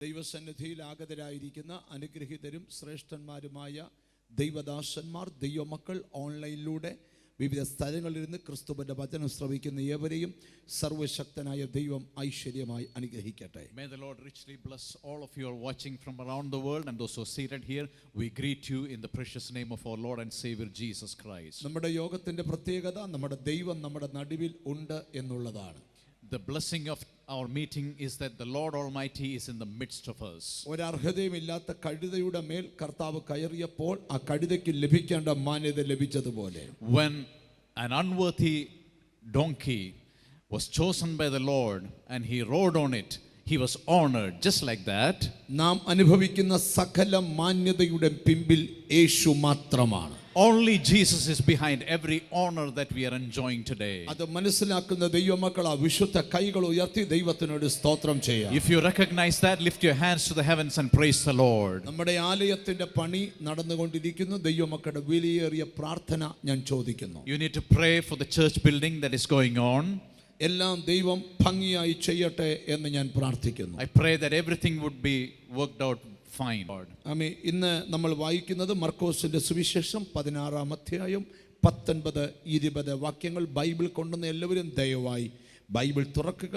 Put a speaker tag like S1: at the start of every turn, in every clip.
S1: ദൈവസന്നിധിയിൽ ആഗതരായിരിക്കുന്ന അനുഗ്രഹീതരും ശ്രേഷ്ഠന്മാരുമായ ദൈവദാസന്മാർ, ദൈവമക്കൾ, ഓൺലൈനിലൂടെ വിവിധ സ്ഥലങ്ങളിലിരുന്ന് ക്രിസ്തുവിന്റെ വചനം ശ്രവിക്കുന്ന ഏവരെയും സർവശക്തനായ ദൈവം ഐശ്വര്യമായി അനുഗ്രഹിക്കട്ടെ.
S2: May the Lord richly bless all of you who are watching from around the world and those who are seated here. We greet you in the precious name of our Lord and Savior Jesus Christ.
S1: നമ്മുടെ യോഗത്തിന്റെ പ്രത്യേകത നമ്മുടെ ദൈവം നമ്മുടെ നടുവിൽ ഉണ്ട് എന്നുള്ളതാണ്.
S2: The blessing of our meeting is that the Lord Almighty is in the midst of us.
S1: ഒരു അർഹതയുമില്ലാത്ത കഴുതയുടെ മേൽ കർത്താവ് കയറിയപ്പോൾ ആ കഴുതയ്ക്ക് ലഭിക്കേണ്ട മാന്യത ലഭിച്ചതുപോലെ,
S2: When an unworthy donkey was chosen by the Lord and he rode on it, he was honored just like that.
S1: നാം അനുഭവിക്കുന്ന സകല മാന്യതയുടെ പിമ്പിൽ യേശു മാത്രമാണ്.
S2: Only Jesus is behind every honor that we are enjoying today.
S1: അത് മനസ്സിലാക്കുന്ന ദൈവമക്കൾ ആ വിശുദ്ധ കൈകൾ ഉയർത്തി ദൈവത്തിനോട് സ്തോത്രം ചെയ്യാം.
S2: If you recognize that, lift your hands to the heavens and praise the Lord.
S1: നമ്മുടെ ആലയത്തിന്റെ പണി നടന്നുകൊണ്ടിരിക്കുന്നു. ദൈവമക്കളുടെ വിലയേറിയ പ്രാർത്ഥന ഞാൻ ചോദിക്കുന്നു.
S2: You need to pray for the church building that is going on.
S1: എല്ലാം ദൈവം ഭംഗിയായി ചെയ്യട്ടെ എന്ന് ഞാൻ പ്രാർത്ഥിക്കുന്നു.
S2: I pray that everything would be worked out fine, Lord.
S1: ആമേൻ. ഇന്ന് നമ്മൾ വായിക്കുന്നത് മർക്കോസിന്റെ സുവിശേഷം 16-ാം അധ്യായം 19-20 വാക്യങ്ങൾ. ബൈബിൾ കൊണ്ടുവന്ന എല്ലാവരും ദയവായി ബൈബിൾ തുറക്കുക.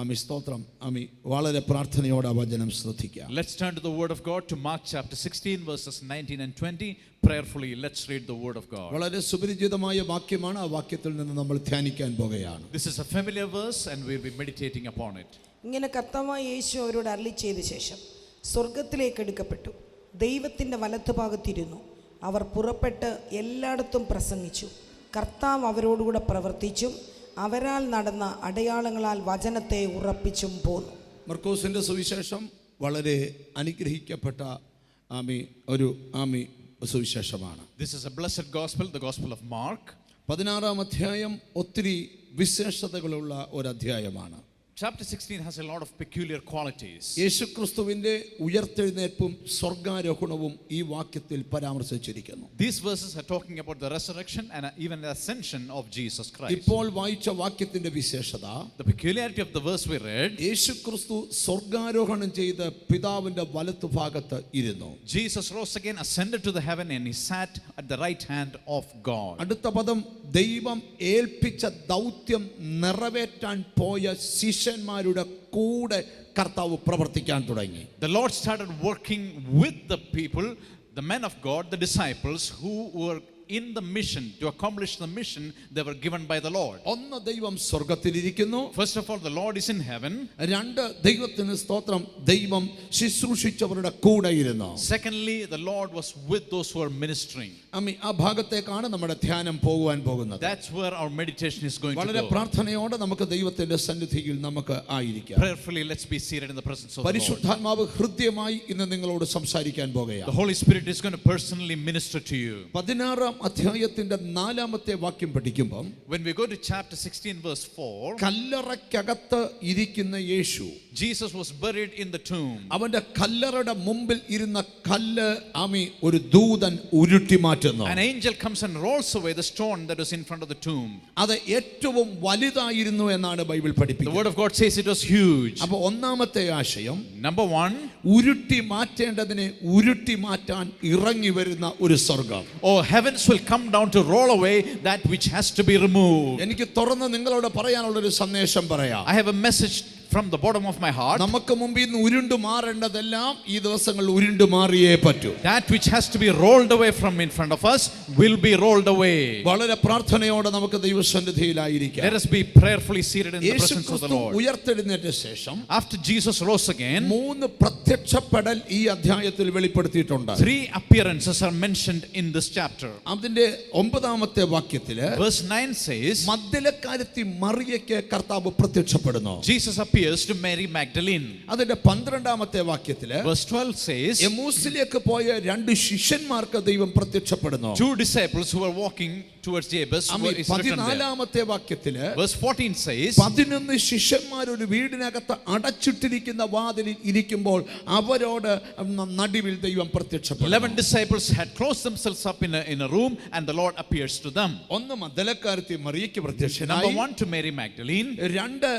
S1: ആമേൻ, സ്തോത്രം. ആമേൻ. വളരെ പ്രാർത്ഥനയോടെ വചനം ശ്രദ്ധിക്കുക.
S2: Let's turn to the word of God to Mark chapter 16 verses 19 and 20. Prayerfully let's read the word of God.
S1: വളരെ സുപരിചിതമായ വാക്യമാണ്. ആ വാക്യത്തിൽ നിന്ന് നമ്മൾ ധ്യാനിക്കാൻ പോകുകയാണ്.
S2: This is a familiar verse and we'll be meditating upon it.
S3: ഇങ്ങനെ കർത്താവായ യേശു അവരോട് അരുളി ചെയ്ത ശേഷം സ്വർഗത്തിലേക്ക് എടുക്കപ്പെട്ടു, ദൈവത്തിൻ്റെ വലത്തുഭാഗത്തിരുന്നു. അവർ പുറപ്പെട്ട് എല്ലായിടത്തും പ്രസംഗിച്ചു. കർത്താവ് അവരോടുകൂടെ പ്രവർത്തിച്ചും അവരാൽ നടന്ന അടയാളങ്ങളാൽ വചനത്തെ ഉറപ്പിച്ചും പോന്നു.
S1: മർക്കോസിന്റെ സുവിശേഷം വളരെ അനുഗ്രഹിക്കപ്പെട്ട ഒരു സുവിശേഷമാണ്.
S2: This is a blessed gospel, the gospel of Mark. 16-ാം
S1: അധ്യായം ഒത്തിരി വിശേഷതകളുള്ള ഒരു അധ്യായമാണ്.
S2: Chapter 16 has a lot of peculiar qualities.
S1: യേശുക്രിസ്തുവിന്റെ ഉയർത്തെഴുന്നേൽപ്പും സ്വർഗ്ഗാരോഹണവും ഈ വാക്യത്തിൽ പരാമർശിച്ചിരിക്കുന്നു.
S2: These verses are talking about the resurrection and even the ascension of Jesus Christ.
S1: ഇപ്പോൾ വായിച്ച വാക്യത്തിന്റെ വിശേഷത,
S2: the peculiarity of the verse we read,
S1: യേശുക്രിസ്തു സ്വർഗ്ഗാരോഹണം ചെയ്ത് പിതാവിന്റെ വലത്തുഭാഗത്ത് ഇരുന്നു.
S2: Jesus rose again, ascended to the heaven and he sat at the right hand of God.
S1: അടുത്ത പദം, ദൈവം ഏൽപ്പിച്ച ദൗത്യം നിറവേറ്റാൻ പോയ ശിഷ്യന്മാരുടെ കൂടെ കർത്താവ് പ്രവർത്തിക്കാൻ തുടങ്ങി.
S2: The Lord started working with the people, the men of God, the disciples who were in the mission to accomplish the mission they were given by the Lord.
S1: ഒന്ന്, ദൈവം സ്വർഗ്ഗത്തിലിരിക്കുന്നു.
S2: First of all, the Lord is in heaven.
S1: രണ്ട്, ദൈവത്തിന് സ്തോത്രം, ദൈവം ശുശ്രൂഷിച്ചവരുടെ കൂടെ ഇരുന്നു.
S2: Secondly, the Lord was with those who are ministering.
S1: ആ ഭാഗത്തേക്കാണ് നമ്മുടെ ധ്യാനം പോകുവാൻ പോകുന്നത്.
S2: That's where our meditation is going to
S1: വളരെ
S2: go.
S1: പ്രാർത്ഥനയോടെ നമുക്ക് ദൈവത്തിന്റെ സന്നിധിയിൽ നമുക്ക് ആയിരിക്കാം.
S2: Prayerfully let's be seated in the presence of the Lord.
S1: പരിശുദ്ധാത്മാവ് ഹൃദ്യമായി ഇന്ന് നിങ്ങളോട് സംസാരിക്കാൻ പോകുകയാണ്.
S2: The Holy Spirit is going to personally minister to you.
S1: 16-ാം അധ്യായത്തിന്റെ 4-ാമത്തെ വാക്യം പഠിക്കുമ്പോൾ,
S2: when we go to chapter 16 verse 4,
S1: കല്ലറയ്ക്കകത്ത് ഇരിക്കുന്ന യേശു,
S2: Jesus was buried in the tomb.
S1: അവന്റെ കല്ലറയുടെ മുമ്പിൽ ഇരുന്ന കല്ല് ഒരു ദൂതൻ ഉരുട്ടി മാറ്റുന്നു.
S2: An angel comes and rolls away the stone that was in front of the tomb.
S1: അത് ഏറ്റവും വലുതായിരുന്നു എന്നാണ് ബൈബിൾ പഠിപ്പിക്കുന്നത്.
S2: The word of God says it was huge.
S1: അപ്പോൾ ഒന്നാമത്തെ ആശയം,
S2: number 1,
S1: ഉരുട്ടി മാറ്റേണ്ടതിനെ ഉരുട്ടി മാറ്റാൻ ഇറങ്ങി വരുന്ന ഒരു സ്വർഗ്ഗം.
S2: Oh, heavens will come down to roll away that which has to be removed.
S1: എനിക്ക് തുറന്ന് നിങ്ങളോട് പറയാനുള്ള ഒരു സന്ദേശം പറയാം.
S2: I have a message from the bottom of my heart.
S1: നമുക്ക് മുമ്പിൽ നിന്ന് ഉരുണ്ടു മാറേണ്ടതെല്ലാം ഈ ദിവസങ്ങളിൽ ഉരുണ്ടു മാറിയേ പറ്റൂ.
S2: That which has to be rolled away from in front of us will be rolled away.
S1: വളരെ പ്രാർത്ഥനയോടെ നമുക്ക് ദൈവസന്നിധിയിലായിരിക്കാം.
S2: Let us be prayerfully seated in the presence of the Lord.
S1: ഉയർത്തെഴുന്നേറ്റ ശേഷം,
S2: after Jesus rose again,
S1: 3 പ്രത്യക്ഷപ്പെടൽ ഈ അധ്യായത്തിൽ വെളിപ്പെടുത്തിയിട്ടുണ്ട്.
S2: 3 appearances are mentioned in this chapter.
S1: അതിന്റെ 9-ാമത്തെ വാക്യത്തിൽ
S2: verse 9 says,
S1: മഗ്ദലക്കാരത്തി മറിയയ്ക്ക് കർത്താവ് പ്രത്യക്ഷപ്പെടുന്നു.
S2: Jesus appears to Mary Magdalene.
S1: അതിന്റെ 12-ാമത്തെ വാക്യത്തിൽ
S2: verse 12 says,
S1: എമ്മൂസിലേക്ക് പോയ 2 ശിഷ്യന്മാർക്ക് ദൈവം പ്രത്യക്ഷപ്പെടുന്നു.
S2: 2 disciples who were walking towards Jebus.
S1: 14-ാമത്തെ വാക്യത്തിൽ
S2: verse 14 says,
S1: 11 ശിഷ്യന്മാർ ഒരു വീടിനകത്ത് അടച്ചിട്ടിരിക്കുന്ന വാതിലിൽ ഇരിക്കുമ്പോൾ അവരോട് നടുവിൽ ദൈവം പ്രത്യക്ഷപ്പെടുന്നു.
S2: 11 disciples had closed themselves up in a room and the Lord appears to them.
S1: ഒന്ന്, മഗ്ദലക്കാരത്തി മറിയയ്ക്ക് പ്രത്യക്ഷനായി.
S2: number 1 to Mary Magdalene.
S1: 2,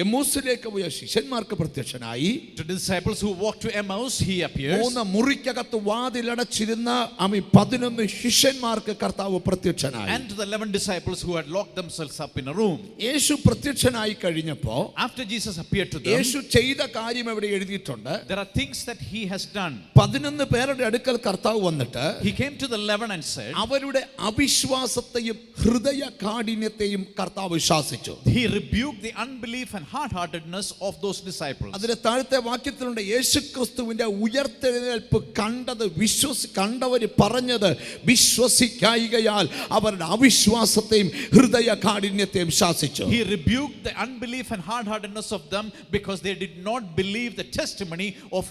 S1: എമ്മൂസിലേക്ക് എമ്മൗസിലേക്ക് പോയ ശിഷ്യന്മാർക്ക് പ്രത്യക്ഷനായി.
S2: To the disciples who walked to Emmaus, he appears.
S1: 3 മുറിക്കകത്ത് വാതിലടച്ചിരുന്ന 11 ശിഷ്യന്മാർക്ക് കർത്താവ് പ്രത്യക്ഷനായി.
S2: And to the 11 disciples who had locked themselves up in a room.
S1: യേശു പ്രത്യക്ഷനായി കഴിഞ്ഞപ്പോ
S2: After Jesus appeared to them,
S1: യേശു ചെയ്ത കാര്യം ഇവിടെ എഴുതിയിട്ടുണ്ട്.
S2: there are things that he has done.
S1: 11 പേരുടെ അടുക്കൽ കർത്താവ് വന്നിട്ട്
S2: He came to the 11 and said,
S1: അവരുടെ അവിശ്വാസത്തെയും ഹൃദയ കാഠിന്യത്തെയും കർത്താവ് ശാസിച്ചു.
S2: he rebuked the unbelief and hard-heartedness of those disciples.
S1: അതിന്റെ താഴത്തെ വാക്യത്തിലുണ്ട്, യേശുക്രിസ്തുവിന്റെ ഉയർത്തെഴുന്നേൽപ്പ് കണ്ടവര് പറഞ്ഞത് വിശ്വസിക്കായികയാൽ അവരുടെ അവിശ്വാസത്തെയും ഹൃദയ കാഠിന്യത്തെയും ശാസിച്ചു.
S2: He rebuked the unbelief and hard-heartedness of them because they did not believe the testimony of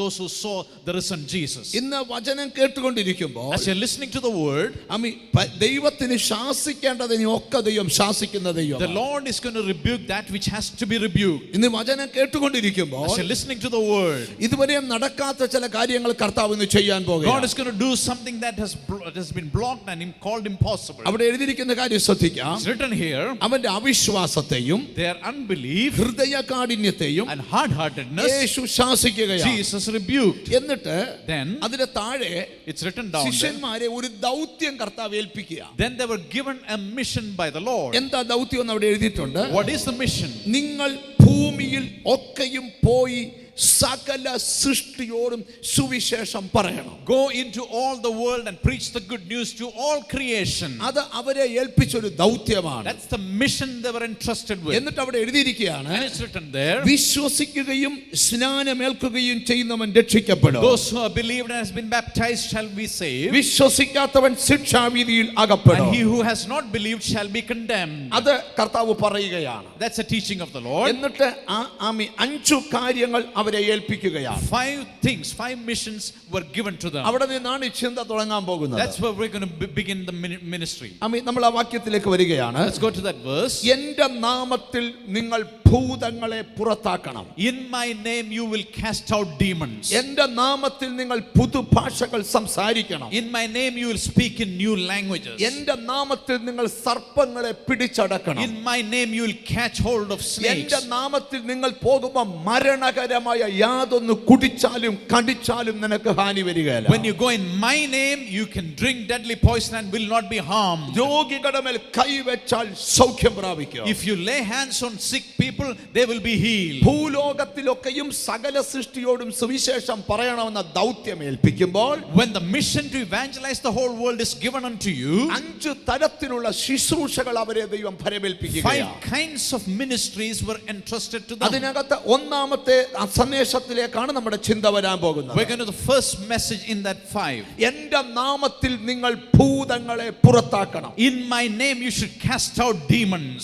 S2: those who saw the risen Jesus.
S1: ഇന്ന് വചനം കേട്ടുകൊണ്ടിരിക്കുമ്പോൾ
S2: As you're listening to the word,
S1: ദൈവത്തിന് ശാസിക്കേണ്ടതിനൊക്കെ ദൈവം ശാസിക്കുന്ന ദൈവം.
S2: the Lord is going to rebuke that which has to be rebuked.
S1: ഇന്ന് വചനം കേട്ടുകൊണ്ടിരിക്കുമ്പോൾ
S2: As you're listening to the word,
S1: ഇതുവരെയും നടക്കാത്ത ചില കാര്യങ്ങൾ കർത്താവ് ഇന്ന് ചെയ്യാൻ
S2: God
S1: പോകുകയാണ്.
S2: is going to do something that has been blocked and called impossible.
S1: അവിടെ എഴുതിയിരിക്കുന്ന കാര്യം ശ്രദ്ധിക്കാം.
S2: It's written here,
S1: അവന്റെ അവിശ്വാസത്തെയും
S2: their unbelief
S1: ഹൃദയ കാഠിന്യത്തെയും
S2: and hard-heartedness
S1: Yeshu ശാസിക്കുകയാണ്.
S2: Jesus rebuked.
S1: എന്നിട്ട്
S2: Then
S1: അതിന്റെ താഴെ
S2: it's written down there,
S1: ശിഷ്യന്മാരെ ഒരു ദൗത്യം കർത്താവ് ഏൽപ്പിക്കുക.
S2: then they were given a mission by the Lord.
S1: എന്താ ദൗത്യം എന്ന് അവിടെ എഴുതിയിട്ടുണ്ട്.
S2: What is the mission?
S1: നിങ്ങൾ ഭൂമിയിൽ ഒക്കെയും പോയി സകല സൃഷ്ടിയോടും സുവിശേഷം പറയണം.
S2: Go into all the world and preach the good news to all creation.
S1: അത് അവരെ ഏൽപ്പിച്ചൊരു ദൗത്യമാണ്.
S2: That's the mission they were entrusted with.
S1: എന്നിട്ട് അവിടെ എഴുതിയിരിക്കുകയാണ്,
S2: And it's written there,
S1: വിശ്വസിക്കുകയും സ്നാനമേൽക്കുകയും ചെയ്യുന്നവൻ രക്ഷിക്കപ്പെടും.
S2: those who have believed and has been baptized shall be saved,
S1: വിശ്വസിക്കാത്തവൻ ശിക്ഷാവിധിയിൽ അകപ്പെടും.
S2: and he who has not believed shall be condemned.
S1: അത് കർത്താവ് പറയുകയാണ്.
S2: That's a teaching of the Lord.
S1: എന്നിട്ട് 5 കാര്യങ്ങൾ അവരെ ഏൽപ്പിക്കുകയാണ്.
S2: 5 things, 5 missions were given to them.
S1: അവിടെ നിന്നാണ് ഈ ചിന്ത തുടങ്ങാൻ പോകുന്നത്.
S2: That's where we're going to begin the ministry.
S1: നമ്മൾ ആ വാക്യത്തിലേക്ക് വരികയാണ്.
S2: Let's go to that verse.
S1: എന്റെ നാമത്തിൽ നിങ്ങൾ ഭൂതങ്ങളെ പുറത്താക്കണം.
S2: In my name you will cast out demons.
S1: എന്റെ നാമത്തിൽ നിങ്ങൾ പുതുഭാഷകൾ സംസാരിക്കണം.
S2: In my name you will speak in new languages.
S1: എന്റെ നാമത്തിൽ നിങ്ങൾ സർപ്പങ്ങളെ പിടിച്ചടക്കണം.
S2: In my name you will catch hold of snakes.
S1: എന്റെ നാമത്തിൽ നിങ്ങൾ പോകുമ്പോൾ മരണകരമായ യാതൊന്ന് കുടിച്ചാലും കടിച്ചാലും നിനക്ക് ഹാനി വരികയില്ല.
S2: When you go in my name you can drink deadly poison and will not be harmed.
S1: രോഗികളുടെ മേൽ കൈവച്ചാൽ സൗഖ്യം പ്രാപിക്കും.
S2: If you lay hands on sick people they will be healed.
S1: ഭൂലോകത്തിലൊക്കെയും സകല സൃഷ്ടിയോടും സുവിശേഷം പറയണമെന്ന ദൗത്യം ഏൽപ്പിക്കുമ്പോൾ
S2: When the mission to evangelize the whole world is given unto you,
S1: 5 തരത്തിലുള്ള ശുശ്രൂഷകൾ അവരെ ദൈവം ഫലമേൽപ്പിക്കുകയാണ്.
S2: 5 kinds of ministries were entrusted to them.
S1: അതിനകത്ത് ഒന്നാമത്തെ സന്ദേശത്തിലേക്കാണ് നമ്മുടെ ചിന്ത വരാൻ പോകുന്നത്.
S2: We're going to the first message in that 5.
S1: എന്റെ നാമത്തിൽ നിങ്ങൾ ഭൂതങ്ങളെ പുറത്താക്കണം.
S2: In my name you should cast out demons.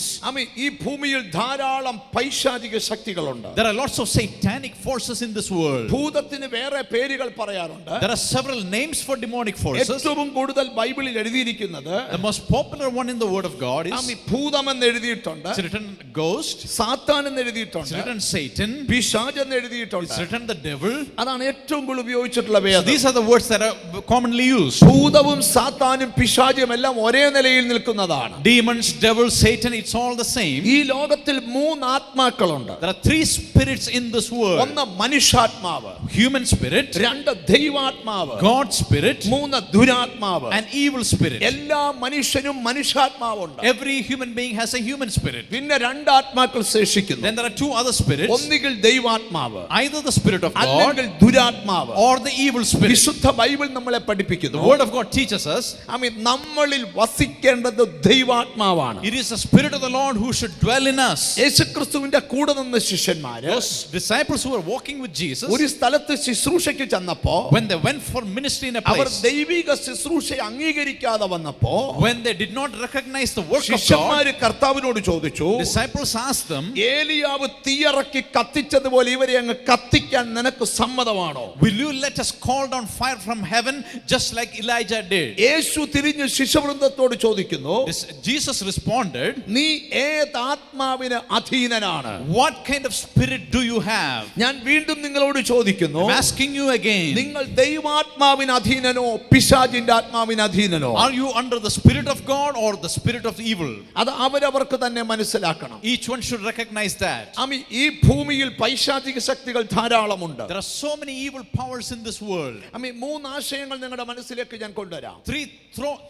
S1: ഈ ഭൂമിയിൽ ധാരാളം പൈശാചിക ശക്തികളുണ്ട്.
S2: There are lots of satanic forces in this world.
S1: ഭൂതത്തിന് വേറെ പേരുകൾ പറയാറുണ്ട്.
S2: There are several names for demonic forces.
S1: ഏറ്റവും കൂടുതൽ ബൈബിളിൽ എഴുതിയിരിക്കുന്നത്
S2: The most popular one in the word of God is
S1: ഭൂതം എന്ന് എഴുതിയിട്ടുണ്ട്,
S2: it's written ghost,
S1: സാത്താൻ എന്ന്
S2: it's
S1: എഴുതിയിട്ടുണ്ട്,
S2: written Satan,
S1: പിശാച് എന്ന് എഴുതിയിട്ടുണ്ട്.
S2: it's written the devil.
S1: അതാണ് ഏറ്റവും കൂടുതൽ ഉപയോഗിച്ചിട്ടുള്ള
S2: So
S1: വേദം.
S2: these are the words that are commonly used.
S1: ഭൂതവും സാത്താനും പിശാചും എല്ലാം ഒരേ നിലയിൽ നിൽക്കുന്നതാണ്.
S2: Demons, devil, Satan, it's all the same.
S1: ഈ ലോകത്തിൽ 3 ആത്മാക്കളുണ്ട്.
S2: There are 3 spirits in this world.
S1: ഒന്ന് മനുഷ്യാത്മാവ്,
S2: Human spirit,
S1: 2 ദൈവാത്മാവ്,
S2: God's spirit,
S1: 3 ദുരാത്മാവ്.
S2: and evil spirit.
S1: എല്ലാ മനുഷ്യനും മനുഷ്യാത്മാവുണ്ട്.
S2: Every human being has a human spirit.
S1: പിന്നെ 2 ആത്മാക്കൾ ശേഷിക്കുന്നു.
S2: Then there are 2 other spirits.
S1: ഒന്നുകിൽ ദൈവാത്മാവ്,
S2: Either the spirit of God
S1: അല്ലെങ്കിൽ ദുരാത്മാവ്.
S2: or the evil spirit.
S1: വിശുദ്ധ ബൈബിൾ നമ്മളെ
S2: The
S1: പഠിപ്പിക്കുന്നു,
S2: word of God teaches us
S1: നമ്മളിൽ വസിക്കേണ്ടത് ദൈവാത്മാവാണ്.
S2: it is the spirit of the Lord who should dwell in us.
S1: യേശുക്രിസ്തുവിന്റെ കൂടെ നിന്ന ശിഷ്യന്മാര്
S2: Those disciples who were walking with Jesus,
S1: ഒരു സ്ഥലത്ത് ശുശ്രൂഷയ്ക്ക് ചെന്നപ്പോ
S2: when they went for ministry in a
S1: our
S2: place,
S1: ദൈവിക ശുശ്രൂഷയെ അംഗീകരിക്കാതെ വന്നപ്പോ
S2: when they did not recognize the work of God,
S1: ശിഷ്യന്മാര് കർത്താവിനോട് ചോദിച്ചു,
S2: disciples asked them,
S1: ഏലിയാവ് തീയിറക്കി കത്തിച്ചതുപോലെ ഇവരെ അങ്ങ് കത്തിക്കാൻ വർഷിക്കാൻ നിനക്ക് സമ്മതമാണോ?
S2: Will you let us call down fire from heaven just like Elijah did?
S1: യേശു തിരിഞ്ഞ് ശിഷ്യവൃന്ദത്തോട് ചോദിക്കുന്നു,
S2: Jesus responded,
S1: നീ ഏത് ആത്മാവിന് അധീനനാണ്?
S2: what kind of spirit do you have?
S1: ഞാൻ വീണ്ടും നിങ്ങളോട് ചോദിക്കുന്നു,
S2: I'm asking you again,
S1: നിങ്ങൾ ദൈവാത്മാവിന് അധീനനോ പിശാചിന്റെ ആത്മാവിന് അധീനനോ?
S2: are you under the spirit of God or the spirit of evil?
S1: അത് അവരവർക്ക് തന്നെ മനസ്സിലാക്കണം.
S2: Each one should recognize that.
S1: ഈ ഭൂമിയിൽ പൈശാചിക ശക്തികൾ ധാരാളമുണ്ട്.
S2: There are so many evil powers in this world.
S1: മൂന്ന് ആശയങ്ങൾ നിങ്ങളുടെ മനസ്സിലേക്ക് ഞാൻ കൊണ്ടുവരാം.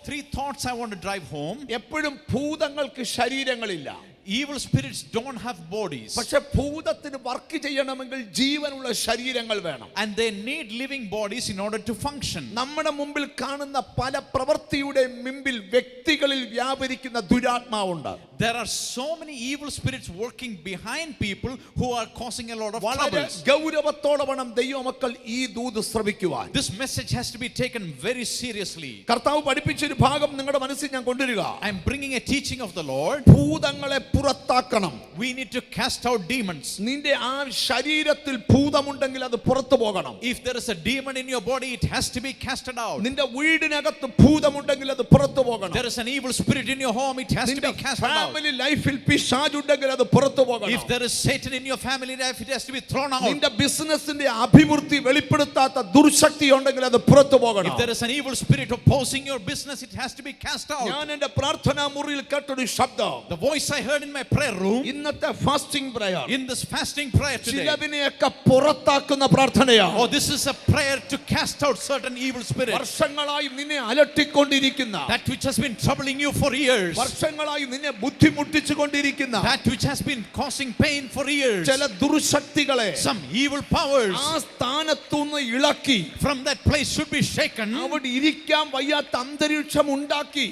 S2: Three thoughts I want to drive home.
S1: എപ്പോഴും ഭൂതങ്ങൾക്ക് ശരീരങ്ങളില്ല.
S2: Evil spirits don't have bodies.
S1: പക്ഷെ ഭൂതത്തിന് വർക്ക് ചെയ്യണമെങ്കിൽ ജീവനുള്ള ശരീരങ്ങൾ വേണം.
S2: And they need living bodies in order to function.
S1: നമ്മുടെ മുമ്പിൽ കാണുന്ന പല പ്രവൃത്തിയുടെ മുമ്പിൽ വ്യക്തികളിൽ വ്യാപരിക്കുന്ന ദുരാത്മാവുണ്ട്.
S2: There are so many evil spirits working behind people who are causing a lot of
S1: വളരെ
S2: troubles.
S1: ഗൗരവത്തോടെ വേണം ദൈവമക്കൾ ഈ ദൂത് ശ്രവിക്കുവാൻ.
S2: This message has to be taken very seriously.
S1: കർത്താവ് പഠിപ്പിച്ചൊരു ഭാഗം നിങ്ങളുടെ മനസ്സിൽ ഞാൻ കൊണ്ടുവരിക.
S2: I am bringing a teaching of the Lord.
S1: ഭൂതങ്ങളെ പുറത്താക്കണം.
S2: We need to cast out demons.
S1: നിന്റെ ആ ശരീരത്തിൽ ഭൂതമുണ്ടെങ്കിൽ അത് പുറത്തു പോകണം.
S2: If there is a demon in your body, it has to be casted out.
S1: നിന്റെ വീടിനകത്ത് ഭൂതമുണ്ടെങ്കിൽ അത് പുറത്തു പോകണം.
S2: There is an evil spirit in your home, it has to be casted out.
S1: Family ലൈഫിൽ പിശാചുണ്ടെങ്കിൽ അത് പുറത്തു പോകണം.
S2: If there is Satan in your family life, it has to be thrown out.
S1: നിന്റെ ബിസിനസിന്റെ അഭിവൃദ്ധി വെളിപ്പെടുത്താത്ത ദുർശക്തി ഉണ്ടെങ്കിൽ അത് പുറത്തു പോകണം.
S2: If there is an evil spirit opposing your business, it has to be cast out.
S1: ഞാൻ എൻ്റെ പ്രാർത്ഥനാ മുറിയിൽ കേട്ടൊരു ശബ്ദം.
S2: The voice I heard in my prayer room,
S1: ഇന്നത്തെ fasting prayer,
S2: in this fasting prayer today,
S1: ചിലവിനെയൊക്കെ പുറത്താക്കുന്ന പ്രാർത്ഥനയാണ്.
S2: oh, this is a prayer to cast out certain evil spirits.
S1: വർഷങ്ങളായി നിന്നെ അലട്ടിക്കൊണ്ടിരിക്കുന്ന,
S2: That which has been troubling you for years,
S1: വർഷങ്ങളായി നിന്നെ ബുദ്ധിമുട്ടിച്ചുകൊണ്ടിരിക്കുന്ന,
S2: that which has been causing pain for years,
S1: ചില ദുർശക്തികളെ
S2: some evil powers
S1: ആ സ്ഥാനത്തുനിന്ന് ഇളക്കി,
S2: from that place should be shaken.
S1: അവിടെ ഇരിക്കാൻ വയ്യാത്ത അന്തരീക്ഷം ഉണ്ടാക്കി,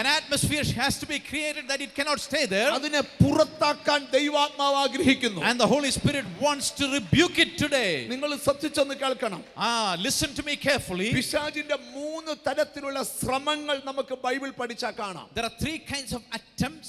S2: An atmosphere has to be created that it cannot stay there.
S1: അതിനെ പുറത്താക്കാൻ ദൈവാത്മാവ് ആഗ്രഹിക്കുന്നു.
S2: And the Holy Spirit wants to rebuke it today.
S1: നിങ്ങൾ ശ്രദ്ധിച്ചൊന്ന് കേൾക്കണം.
S2: Listen to me carefully.
S1: പിശാചിന്റെ മൂന്ന് തരത്തിലുള്ള ശ്രമങ്ങൾ നമുക്ക് ബൈബിൾ പഠിച്ചാൽ കാണാം.
S2: There are three kinds of attempts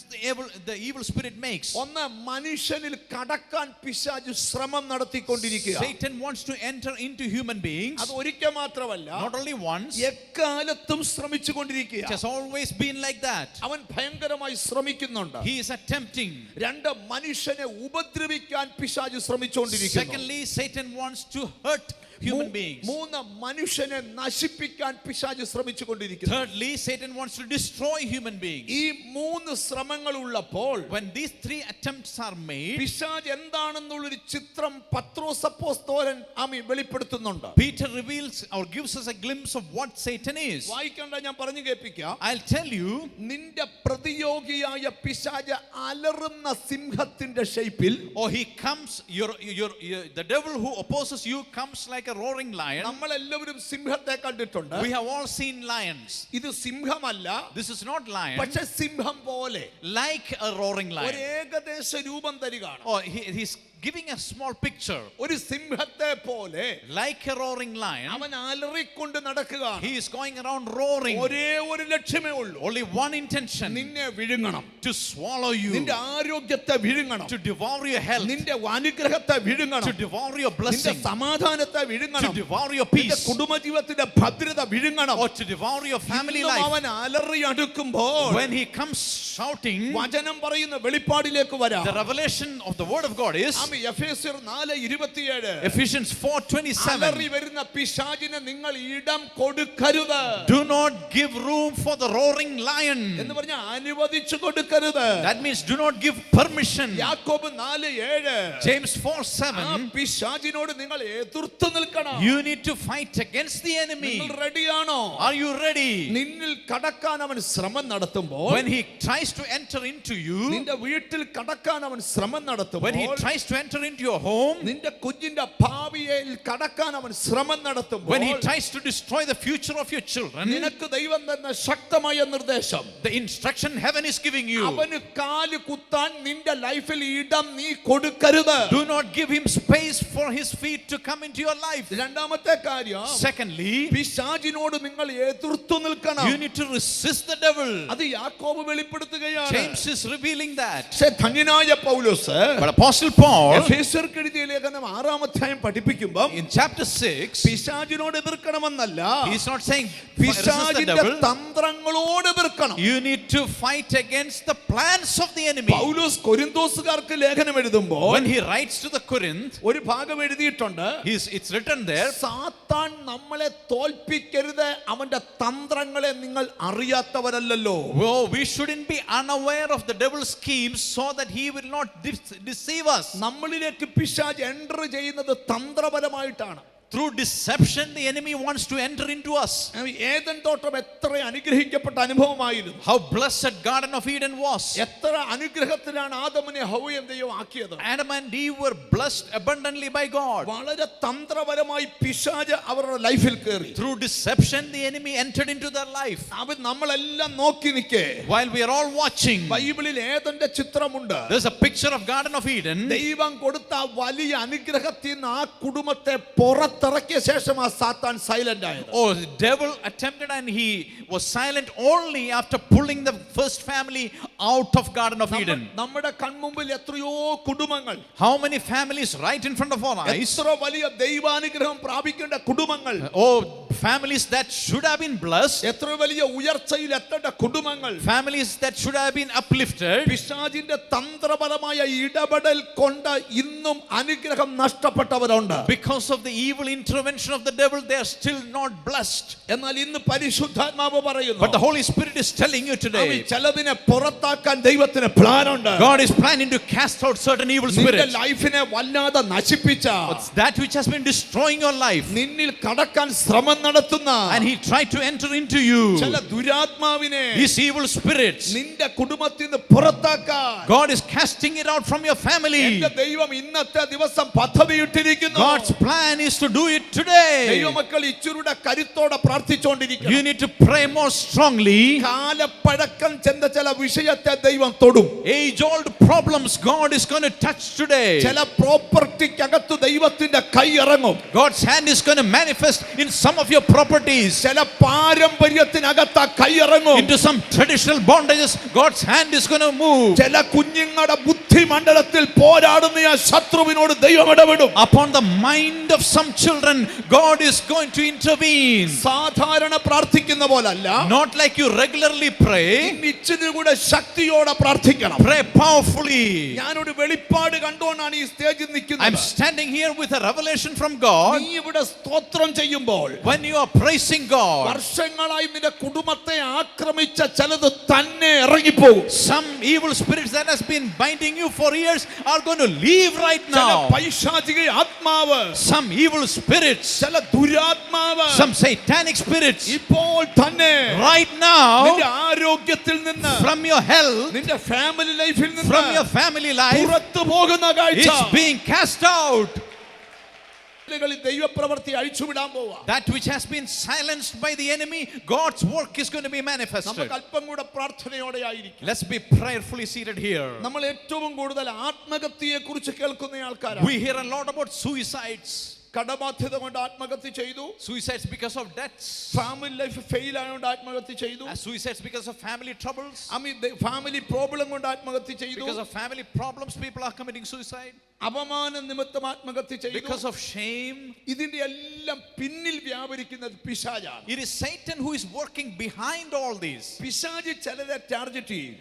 S2: the evil spirit makes.
S1: ഒന്ന്, മനുഷ്യനിൽ കടക്കാൻ പിശാച് ശ്രമം നടത്തിക്കൊണ്ടിരിക്കുക.
S2: Satan wants to enter into human beings.
S1: അത് ഒരിക്കൽ മാത്രമല്ല,
S2: Not only once,
S1: എക്കാലത്തും ശ്രമിച്ചുകൊണ്ടിരിക്കുക.
S2: it has always been like that.
S1: അവൻ ഭയങ്കരമായി ശ്രമിക്കുന്നുണ്ട്.
S2: He is attempting.
S1: രണ്ട്, മനുഷ്യനെ ഉപദ്രവിക്കാൻ പിശാച് ശ്രമിച്ചുകൊണ്ടിരിക്കുന്നു.
S2: Secondly, Satan wants to hurt human beings.
S1: മൂന്ന്, മനുഷ്യനെ നശിപ്പിക്കാൻ പിശാച് ശ്രമിച്ചുകൊണ്ടിരിക്കുന്നു.
S2: Thirdly, Satan wants to destroy human beings.
S1: ഈ മൂന്ന് ശ്രമങ്ങൾ ഉള്ളപ്പോൾ
S2: When these three attempts are made,
S1: പിശാച് എന്താണെന്നുള്ളൊരു ചിത്രം പത്രോസ് അപ്പോസ്തലൻ വെളിപ്പെടുത്തുന്നുണ്ട്.
S2: Peter reveals or gives us a glimpse of what Satan is.
S1: വായിക്കണ്ട, ഞാൻ പറഞ്ഞു കേൾപ്പിക്കാം.
S2: I'll tell you,
S1: നിന്റെ പ്രതിയോഗിയായ പിശാച് അലറുന്ന സിംഹത്തിന്റെ ഷേപ്പിൽ,
S2: he comes, the devil who opposes you comes like a roaring lion.
S1: നമ്മളെല്ലാവരും സിംഹത്തെ കണ്ടിട്ടുണ്ട്.
S2: We have all seen lions.
S1: ഇത് സിംഹമല്ല,
S2: This is not lion,
S1: പക്ഷെ സിംഹം പോലെ
S2: like a roaring
S1: ഒരു
S2: lion.
S1: ഏകദേശ രൂപം തരികയാണ്.
S2: He's giving a small picture.
S1: ഒരു സിംഹത്തെ പോലെ
S2: Like a roaring lion,
S1: അവൻ അലറിക്കൊണ്ട് നടക്കുകയാണ്.
S2: he is going around roaring.
S1: ഒരേ ഒരു ലക്ഷ്യമേ ഉള്ളൂ,
S2: Only one intention,
S1: നിന്നെ വിഴുങ്ങണം,
S2: to swallow you,
S1: നിന്റെ ആരോഗ്യത്തെ വിഴുങ്ങണം,
S2: to devour your health,
S1: നിന്റെ അനുഗ്രഹത്തെ
S2: to
S1: വിഴുങ്ങണം,
S2: devour your
S1: നിന്റെ
S2: blessing,
S1: സമാധാനത്തെ
S2: to
S1: വിഴുങ്ങണം,
S2: devour your
S1: നിന്റെ
S2: peace,
S1: കുടുംബജീവിതത്തിന്റെ ഭദ്രത വിഴുങ്ങണം.
S2: or to devour your family
S1: ഇന്നും
S2: life.
S1: അവൻ അലറി അടുക്കുമ്പോൾ
S2: When he comes shouting,
S1: വചനം പറയുന്ന വെളിപ്പാടിലേക്ക് വരാം.
S2: the revelation of the word of God is
S1: എഫേസ്യർ 4:27.
S2: Ephesians 4:27.
S1: അലറി വരുന്ന പിശാചിന് നിങ്ങൾ ഇടം കൊടുക്കരുത്.
S2: Do not give room for the roaring lion.
S1: എന്ന് പറഞ്ഞാൽ അനുവദിച്ചു കൊടുക്കരുത്.
S2: That means do not give permission.
S1: യാക്കോബ് 4:7.
S2: James
S1: ആ
S2: 4:7.
S1: പിശാചിനോട് നിങ്ങൾ എതിർത്ത് നിൽക്കണം.
S2: You need to fight against the enemy.
S1: നിങ്ങൾ റെഡിയാണോ?
S2: Are you ready?
S1: നിന്നിൽ കടക്കാൻ അവൻ ശ്രമം നടത്തുമ്പോൾ,
S2: When he tries to enter into you,
S1: നിന്റെ വീട്ടിൽ കടക്കാൻ അവൻ ശ്രമം
S2: when he
S1: നടത്തുമ്പോൾ,
S2: tries to enter into your home,
S1: നിന്റെ കുഞ്ഞിന്റെ ഭാവിയിൽ കടക്കാൻ അവൻ ശ്രമം നടത്തുമ്പോൾ,
S2: when he tries to destroy the future of your children,
S1: നിനക്ക് ദൈവം തന്ന ശക്തമായ നിർദ്ദേശം,
S2: the instruction heaven is giving you,
S1: അവന് കാല് കുത്താൻ നിന്റെ ലൈഫിൽ ഇടം നീ കൊടുക്കരുത്.
S2: do not give him space for his feet to come into your life.
S1: രണ്ടാമത്തെ കാര്യം,
S2: Secondly,
S1: പിശാചിനോട് നിങ്ങൾ എതിർത്തു നിൽക്കണം.
S2: you need to resist the devil.
S1: അത് യാക്കോബ് വെളിപ്പെടുത്തുകയാണ്.
S2: James is revealing that.
S1: പക്ഷേ ധന്യനായ പൗലോസ്
S2: But Apostle Paul, Paul,
S1: എഫേസ്യർക്ക് എഴുതിയ ലേഖനം 6-ാം അധ്യായം പഠിപ്പിക്കുമ്പോൾ
S2: in chapter 6,
S1: പിശാചിനോട് എതിർക്കണമെന്നല്ല,
S2: he's not saying resist the
S1: പിശാചിന്റെ
S2: devil.
S1: തന്ത്രങ്ങളോട് എതിർക്കണം.
S2: You need to fight against the plans of the enemy.
S1: പൗലോസ് കൊരിന്തോസുകാർക്ക് ലേഖനം എഴുതുമ്പോൾ
S2: When he writes to the Corinth,
S1: ഒരു ഭാഗം എഴുതിയിട്ടുണ്ട്,
S2: it's written there,
S1: സാത്താൻ നമ്മളെ തോൽപ്പിക്കരുത്, അവന്റെ തന്ത്രങ്ങളെ നിങ്ങൾ അറിയാത്തവരല്ലോ.
S2: oh, we shouldn't be unaware of the devil's schemes so that he will not deceive us.
S1: നമ്മളിലേക്ക് പിശാച് എൻ്റർ ചെയ്യുന്നത് തന്ത്രപരമായിട്ടാണ്.
S2: Through deception, the enemy wants to enter into us.
S1: ഏദൻ തോട്ടം എത്ര അനുഗ്രഹിക്കപ്പെട്ട അനുഭവമായിരുന്നു.
S2: How blessed Garden of Eden was.
S1: എത്ര അനുഗ്രഹത്തിലാണ് ആദമിനെ ഹവ്വയും ദൈവം ആക്കിയത്.
S2: Adam and Eve were blessed abundantly by God.
S1: വളരെ തന്ത്രപരമായി പിശാച് അവരുടെ ലൈഫിൽ കയറി.
S2: Through deception, the enemy entered into their life.
S1: അവൻ നമ്മളെല്ലാം നോക്കി നിൽക്കേ.
S2: While we are all watching,
S1: ബൈബിളിൽ ഏദന്റെ ചിത്രമുണ്ട്.
S2: there's a picture of Garden of Eden.
S1: ദൈവം കൊടുത്ത വലിയ അനുഗ്രഹത്തിൽ നിന്ന് ആ കുടുംബത്തെ പുറത്തിറക്കിയ ശേഷം ആ സാത്താൻ സൈലന്റ് ആയത്.
S2: Oh, the devil attempted and he was silent only after pulling the first family out of Garden of Eden.
S1: നമ്മുടെ കൺമുമ്പിൽ എത്രയോ കുടുംബങ്ങൾ,
S2: How many families right in front of our eyes?
S1: എത്ര വലിയ ദൈവാനുഗ്രഹം പ്രാപിക്കേണ്ട കുടുംബങ്ങൾ,
S2: Oh, families that should have been blessed,
S1: എത്ര വലിയ ഉയർച്ചയിൽ എത്തേണ്ട കുടുംബങ്ങൾ,
S2: families that should have been uplifted.
S1: പിശാചിന്റെ തന്ത്രപരമായ ഇടപെടൽ കൊണ്ട് ഇന്നും അനുഗ്രഹം നഷ്ടപ്പെട്ടവരുണ്ട്.
S2: Because of the evil intervention of the devil, they are still not blessed.
S1: എന്നാൽ ഇന്ന് പരിശുദ്ധാത്മാവ് പറയുന്നു,
S2: But the Holy Spirit is telling you today,
S1: ചിലതിനെ പുറത്താക്കാൻ ദൈവത്തിന് പ്ലാനുണ്ട്.
S2: God is planning to cast out certain evil
S1: നിന്റെ
S2: spirits.
S1: ലൈഫിനെ വല്ലാതെ നശിപ്പിച്ച,
S2: It's that which has been destroying your life,
S1: നിന്നിൽ കടക്കാൻ ശ്രമം നടത്തുന്ന
S2: and he tried to enter into you.
S1: ചില ദുരാത്മാവിനെ
S2: These evil spirits,
S1: നിന്റെ കുടുംബത്തിൽ നിന്ന് പുറത്താക്കാൻ
S2: God is casting it out from your family.
S1: എന്റെ ദൈവം ഇന്നത്തെ ദിവസം പദ്ധതിയിട്ടിരിക്കുന്നു.
S2: God's plan is to do it today.
S1: ദൈവമക്കൾ ഇച്ചിരുടെ കരുത്തോടെ
S2: You
S1: പ്രാർത്ഥിച്ചുകൊണ്ടിരിക്കുന്നു.
S2: need to pray more strongly.
S1: കാലപ്പഴക്കം ചെന്ന ചില വിഷയത്തെ ദൈവം തൊടും.
S2: Age-old problems God is going to touch today.
S1: ചില പ്രോപ്പർട്ടിക്കകത്ത് ദൈവത്തിന്റെ കൈ ഇറങ്ങും.
S2: God's hand is going to manifest in some of your properties.
S1: ചില പാരമ്പര്യത്തിനകത്ത് കൈ ഇറങ്ങും.
S2: Into some traditional bondages, God's hand is going to move.
S1: ചില കുഞ്ഞുങ്ങളുടെ ബുദ്ധിമണ്ഡലത്തിൽ പോരാടുന്ന ആ ശത്രുവിനോട് ദൈവം ഇടപെടും.
S2: Upon the mind of some children, God is going to intervene.
S1: സാധാരണ പ്രാർത്ഥിക്കുന്ന പോലല്ല,
S2: Not like you regularly pray.
S1: ഇച്ചിരി കൂടെ ശക്തിയോടെ പ്രാർത്ഥിക്കണം.
S2: Pray powerfully.
S1: ഞാനൊരു വെളിപ്പാട് കണ്ടുകൊണ്ടാണ് ഈ സ്റ്റേജിൽ
S2: I'm
S1: നിൽക്കുന്നത്.
S2: standing here with a revelation from God.
S1: നീ ഇവിടെ സ്തോത്രം ചെയ്യുമ്പോൾ
S2: When you are praising God,
S1: വർഷങ്ങളായി നിന്റെ കുടുംബത്തെ ആക്രമിച്ച ചിലത് തന്നെ ഇറങ്ങിപ്പോകും.
S2: some evil spirits that has been binding you for years are going to leave right
S1: ചില
S2: now.
S1: പൈശാചിക ആത്മാവ്,
S2: Some evil spirits,
S1: ചില ദുരാത്മാവ്
S2: some satanic spirits,
S1: ഇപ്പോൾ തന്നെ
S2: right now,
S1: നിന്റെ ആരോഗ്യത്തിൽ നിന്ന്,
S2: from your health,
S1: നിന്റെ ഫാമിലി ലൈഫിൽ
S2: from your
S1: നിന്ന്
S2: family life,
S1: പുറത്തു പോകുന്ന കാഴ്ച.
S2: it's being cast out.
S1: ദൈവപ്രവൃത്തി അഴിച്ചുവിടാൻ പോവാ.
S2: That which has been silenced by the enemy, God's work is going to be manifested.
S1: നമുക്ക് അല്പം കൂടെ പ്രാർത്ഥനയോടെ ആയിരിക്കും.
S2: Let's be prayerfully seated here.
S1: നമ്മൾ ഏറ്റവും കൂടുതൽ ആത്മഹത്യയെ കുറിച്ച് കേൾക്കുന്ന ആൾക്കാരാണ്.
S2: We hear a lot about suicides.
S1: കടബാധ്യത കൊണ്ട് ആത്മഹത്യ ചെയ്തു,
S2: Suicides because of debts.
S1: Family life fail ആയതുകൊണ്ട് ആത്മഹത്യ ചെയ്തു,
S2: Suicides because of family troubles.
S1: Family problem കൊണ്ട് ആത്മഹത്യ ചെയ്തു,
S2: Because of family problems, people are committing suicide.
S1: അപമാന നിമിത്തം ആത്മഹത്യ ചെയ്തു.
S2: Because of shame.
S1: ഇതിന്റെ എല്ലാം പിന്നിൽ വ്യാപരിക്കുന്നത് പിശാചാണ്.
S2: It is Satan who is working behind all these.
S1: പിശാച് ചിലരെ ടാർഗറ്റ് ചെയ്യും.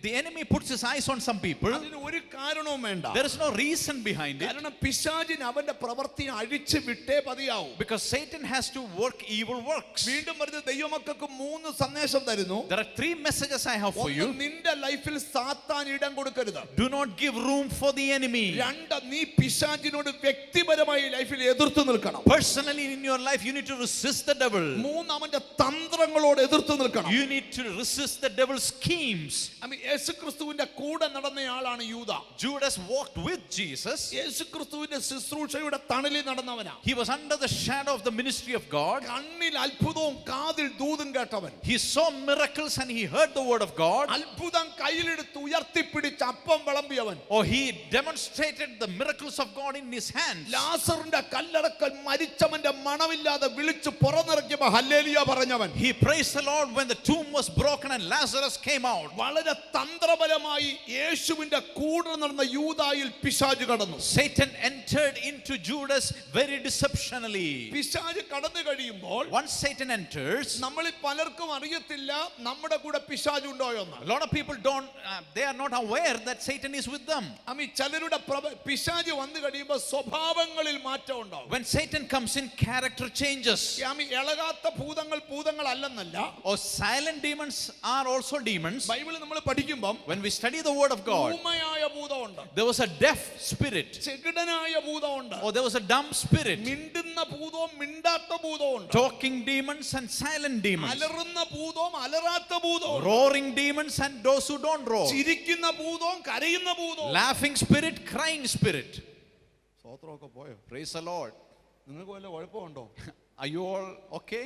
S2: The enemy puts his eyes on some people.
S1: അതിന് ഒരു കാരണവും വേണ്ട.
S2: There is no reason behind it.
S1: കാരണം പിശാചിന് അവന്റെ പ്രവൃത്തി അഴിച്ചു വിട്ടേ പതിയാവും.
S2: Because Satan has to work evil works.
S1: വീണ്ടും പറഞ്ഞ ദൈവമക്കൾക്ക് 3 സന്ദേശം തരുന്നു.
S2: There are 3 messages I have for you.
S1: നിന്റെ ലൈഫിൽ സാത്താൻ ഇടം കൊടുക്കരുത്.
S2: Do not give room for the enemy.
S1: 2, നീ പിശാചിനോട് വ്യക്തിപരമായി ലൈഫിൽ എതിർത്ത് നിൽക്കണം.
S2: Personally in your life, you need to resist the devil.
S1: 3, അവന്റെ തന്ത്രങ്ങളോട് എതിർത്ത് നിൽക്കണം.
S2: You need to resist the devil's schemes.
S1: യേശുക്രിസ്തുവിന്റെ കൂടെ നടന്നയാളാണ് യൂദ.
S2: Judas walked with Jesus.
S1: യേശുക്രിസ്തുവിന്റെ ശുശ്രൂഷയുടെ തണലിൽ നടന്നവനാ.
S2: He was under the shadow of the ministry of God.
S1: കണ്ണിൽ അത്ഭുതവും കാതിൽ ദൂതും കേട്ടവൻ.
S2: He saw miracles and he heard the word of God.
S1: അത്ഭുതം കയ്യിലെടുത്ത് ഉയർത്തിപ്പിടിച്ച് അപ്പം വിളമ്പിയവൻ.
S2: Oh, he demonstrated the miracles of God in his hands.
S1: ലാസറിന്റെ കല്ലടക്കൽ മരിച്ചവന്റെ മണമില്ലാതെ വിളിച്ച് പുറത്തിറക്കിയപ്പോൾ ഹല്ലേലൂയ പറഞ്ഞവൻ.
S2: He praised the Lord when the tomb was broken and Lazarus came out.
S1: വളരെ തന്ത്രപരമായി യേശുവിന്റെ കൂടെ നടന്ന യൂദായിൽ പിശാച് കടന്നു.
S2: Satan entered into Judas very deceptionally.
S1: പിശാച് കടന്നു കഴിയുമ്പോൾ
S2: Once Satan enters,
S1: നമ്മളിൽ പലർക്കും അറിയത്തില്ല നമ്മുടെ കൂടെ പിശാച് ഉണ്ടോ എന്ന്.
S2: a lot of people they are not aware that Satan is with them.
S1: ചിലരുടെ പിശാച് വന്നു കഴിയുമ്പോൾ സ്വഭാവങ്ങളിൽ മാറ്റം ഉണ്ടാവും.
S2: When Satan comes in, character changes.
S1: ഇളകാത്ത ഭൂതങ്ങൾ അല്ലെന്നല്ല.
S2: Or silent demons are also demons.
S1: Bible നമ്മൾ പഠിക്കുമ്പോൾ
S2: When we study the word of God,
S1: ഊമയായ ഭൂതമുണ്ട്,
S2: there was a deaf spirit.
S1: ചെകിടനായ ഭൂതമുണ്ട്,
S2: Or there was a dumb spirit.
S1: മിണ്ടുന്ന ഭൂതവും മിണ്ടാത്ത ഭൂതമുണ്ട്,
S2: Talking demons and silent demons.
S1: അലറുന്ന ഭൂതവും അലറാത്ത ഭൂതവും,
S2: Roaring demons and those who don't roar.
S1: ചിരിക്കുന്ന ഭൂതവും കരയുന്ന ഭൂതവും.
S2: Laughing spirit, crying spirit.
S1: സ്തോത്രമൊക്കെ പോയോ?
S2: Praise the Lord.
S1: നിങ്ങൾക്ക് വല്ല കുഴപ്പമുണ്ടോ?
S2: Are you all okay?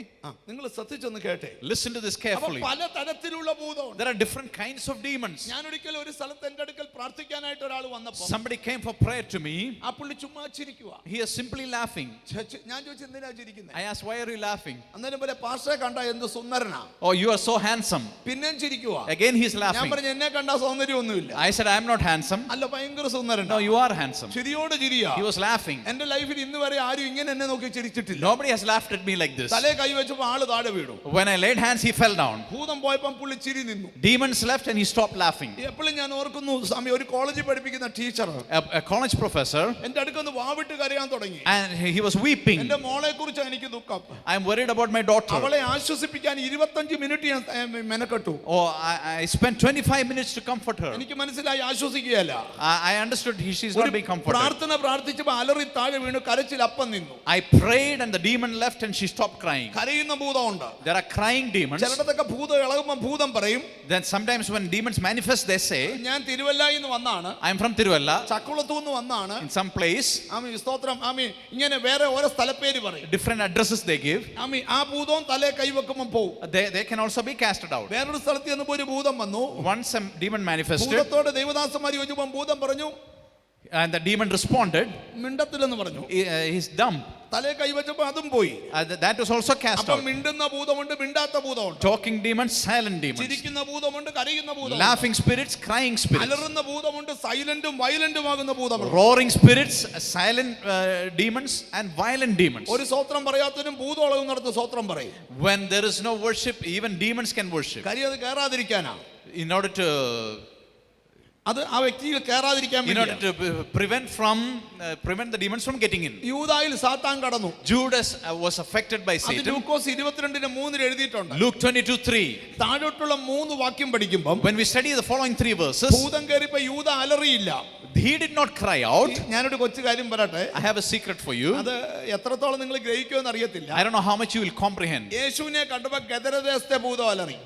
S1: നിങ്ങൾ ശ്രദ്ധിച്ചൊന്ന് കേട്ടെ.
S2: Listen to this carefully.
S1: പല തരത്തിലുള്ള ഭൂതമുണ്ട്.
S2: There are different kinds of demons.
S1: ഞാൻ ഒരിക്കൽ ഒരു സ്ഥലത്ത് എൻ്റെ അടുക്കൽ പ്രാർത്ഥിക്കാനായിട്ട് ഒരാൾ വന്നപ്പോൾ
S2: Somebody came for prayer to me.
S1: ആ പുള്ളി ചുമ്മാ ചിരിക്കുക.
S2: He is simply laughing.
S1: ഞാൻ ചോദിച്ചു എന്തിനാ ചിരിക്കുന്നത്?
S2: I asked, why are you laughing?
S1: അന്നേരം പോലെ പാസ്റ്ററെ കണ്ട എന്ത് സുന്ദരനാ.
S2: Oh, you are so handsome.
S1: പിന്നെയും ചിരിക്കുക.
S2: Again he is
S1: ഞാൻ
S2: laughing.
S1: പറഞ്ഞു എന്നെ കണ്ട സൗന്ദര്യമൊന്നുമില്ല.
S2: I said, I am not handsome.
S1: അല്ല ഭയങ്കര സുന്ദരൻ.
S2: No, you are handsome.
S1: ചിരിയോട് ചിരിയാ.
S2: He was laughing.
S1: എന്റെ ലൈഫിൽ ഇന്ന് വരെ ആരും ഇങ്ങനെ എന്നെ നോക്കി ചിരിച്ചിട്ടില്ല.
S2: Nobody has laughed at me like this.
S1: തലേ കൈ വെച്ചപ്പോൾ ആള് താഴെ വീണു.
S2: When I laid hands, he fell down.
S1: ഭൂതം പോയപ്പോൾ പുള്ളി ചിരി നിന്നു.
S2: Demons left and he stopped laughing.
S1: എപ്പോഴും ഞാൻ ഓർക്കുന്നു സ്വാമി ഒരു കോളേജിൽ പഠിപ്പിക്കുന്ന ടീച്ചർ
S2: A college professor,
S1: എന്റെ അടുക്കൊന്ന് വാവിട്ട് കരയാൻ തുടങ്ങി.
S2: and he was weeping.
S1: എന്റെ മോളെ കുറിച്ച് എനിക്ക് ദുഃഖം.
S2: I am worried about my daughter.
S1: അവളെ ആശ്വസിപ്പിക്കാൻ 25 മിനിറ്റ് ഞാൻ മെനക്കെട്ടു.
S2: Oh, I spent 25 minutes to comfort her.
S1: എനിക്ക് മനസ്സിലായി ആശ്വസിക്കുകയല്ല.
S2: I understood she's not being comforted.
S1: പ്രാർത്ഥന പ്രാർത്ഥിച്ചപ്പോൾ അലറി താഴെ വീണു, കരച്ചിൽ അപ്പം നിന്നു.
S2: I prayed and the demon left and she stopped crying.
S1: കരയുന്ന ഭൂതമുണ്ട്.
S2: There are crying demons.
S1: ചിലടത്തൊക്കെ ഭൂതം ഇളകുമ്പോൾ ഭൂതം പറയും.
S2: Then sometimes when demons manifest, they say,
S1: ഞാൻ തിരുവല്ലയിൽ നിന്ന് വന്നാണ്,
S2: I am from Tiruvalla,
S1: ചക്കുളത്തു നിന്ന് വന്നാണ്,
S2: in some place.
S1: ആമി സ്തോത്രം, ആമി ഇങ്ങനെ വേറെ ഓരോ സ്ഥലപ്പേര് പറയും.
S2: Different addresses they give.
S1: Ami ആ ഭൂതവും തലേ കൈവെക്കുമ്പോൾ പോവും.
S2: They can also be casted out.
S1: വേറൊരു സ്ഥലത്ത് ചെന്നപ്പോൾ ഒരു ഭൂതം വന്നു.
S2: Once a demon manifested,
S1: ഭൂതത്തോട് ദൈവദാസന്മാർ ചോദിച്ചപ്പോൾ ഭൂതം പറഞ്ഞു,
S2: and the demon responded,
S1: മിണ്ടത്തില്ലെന്ന് പറഞ്ഞു.
S2: he's dumb.
S1: തലേ കൈവച്ചപ്പോൾ അതും പോയി.
S2: That was also cast
S1: അപ്പോൾ
S2: out.
S1: മിണ്ടുന്ന ഭൂതമുണ്ട്, മിണ്ടാത്ത ഭൂതമുണ്ട്.
S2: Talking demons, silent demons.
S1: ചിരിക്കുന്ന ഭൂതമുണ്ട്, കരയുന്ന ഭൂതമുണ്ട്.
S2: Laughing spirits, crying spirits.
S1: അലറുന്ന ഭൂതമുണ്ട്, സൈലന്റും വയലന്റും ആകുന്ന ഭൂതമുണ്ട്.
S2: Roaring spirits, silent demons and violent demons.
S1: ഒരു സ്വത്രം പറയാത്തതിനും ഭൂതം ഇളകും നടത്ത് സ്വത്രം പറയും.
S2: When there is no worship, even demons can worship.
S1: കാര്യം അത് കയറാതിരിക്കാനാ.
S2: In order to
S1: അത് ആ വ്യക്തിയിൽ കയറാതിരിക്കാൻ
S2: in order to prevent the demons from getting in.
S1: യൂദായിൽ സാത്താൻ കടന്നു.
S2: Judas was affected by
S1: അത്
S2: Satan.
S1: ലൂക്കോസ് 22:3 എഴുതിയിട്ടുണ്ട്.
S2: Luke 22:3.
S1: താഴോട്ടുള്ള 3 വാക്യം പഠിക്കുമ്പോൾ
S2: When we study the following 3 verses,
S1: ഭൂതം കയറിയപ്പോൾ യൂദ അലറിയില്ല.
S2: he did not cry out.
S1: ഞാനൊരു കൊച്ചു കാര്യം പറയട്ടെ.
S2: I have a secret for you.
S1: അത് എത്രത്തോളം നിങ്ങൾ ഗ്രഹിക്കുമെന്ന് അറിയത്തില്ല.
S2: I don't know how much you will comprehend.
S1: യേശുവിനെ കണ്ടപ്പോൾ ഗദരദേശത്തെ ഭൂതം അലറി.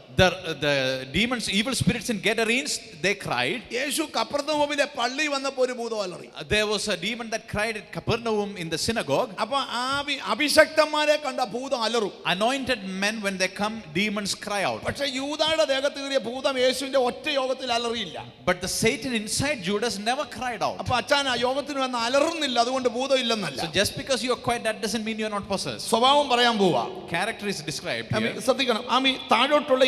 S2: The demons, evil spirits in Gadarenes, they cried.
S1: യേശു കപ്പർന്നഹൂമിലെ പള്ളി വന്നപ്പോൾ ഒരു ഭൂതം അലറി.
S2: There was a demon that cried at Capernaum in the synagogue.
S1: അപ്പോൾ അഭിഷക്തന്മാരെ കണ്ട ഭൂതം അലറും.
S2: Anointed men, when they come, demons cry out.
S1: പക്ഷേ യൂദായുടെ ദേഹത്ത് കയറിയ ഭൂതം യേശുവിന്റെ ഒറ്റ യോഗത്തിൽ അലറിയില്ല.
S2: But the Satan inside Judas never cried out.
S1: അപ്പോൾ അച്ഛൻ ആ യോഗത്തിന് വന്ന് അലറുന്നില്ല, അതുകൊണ്ട് ഭൂതം ഇല്ലെന്നല്ല.
S2: So just because you are quiet, that doesn't mean you are not possessed.
S1: സ്വഭാവം പറയാൻ പോവാ.
S2: Character is described here.
S1: ശ്രദ്ധിക്കണം. ആമി താഴോട്ടുള്ള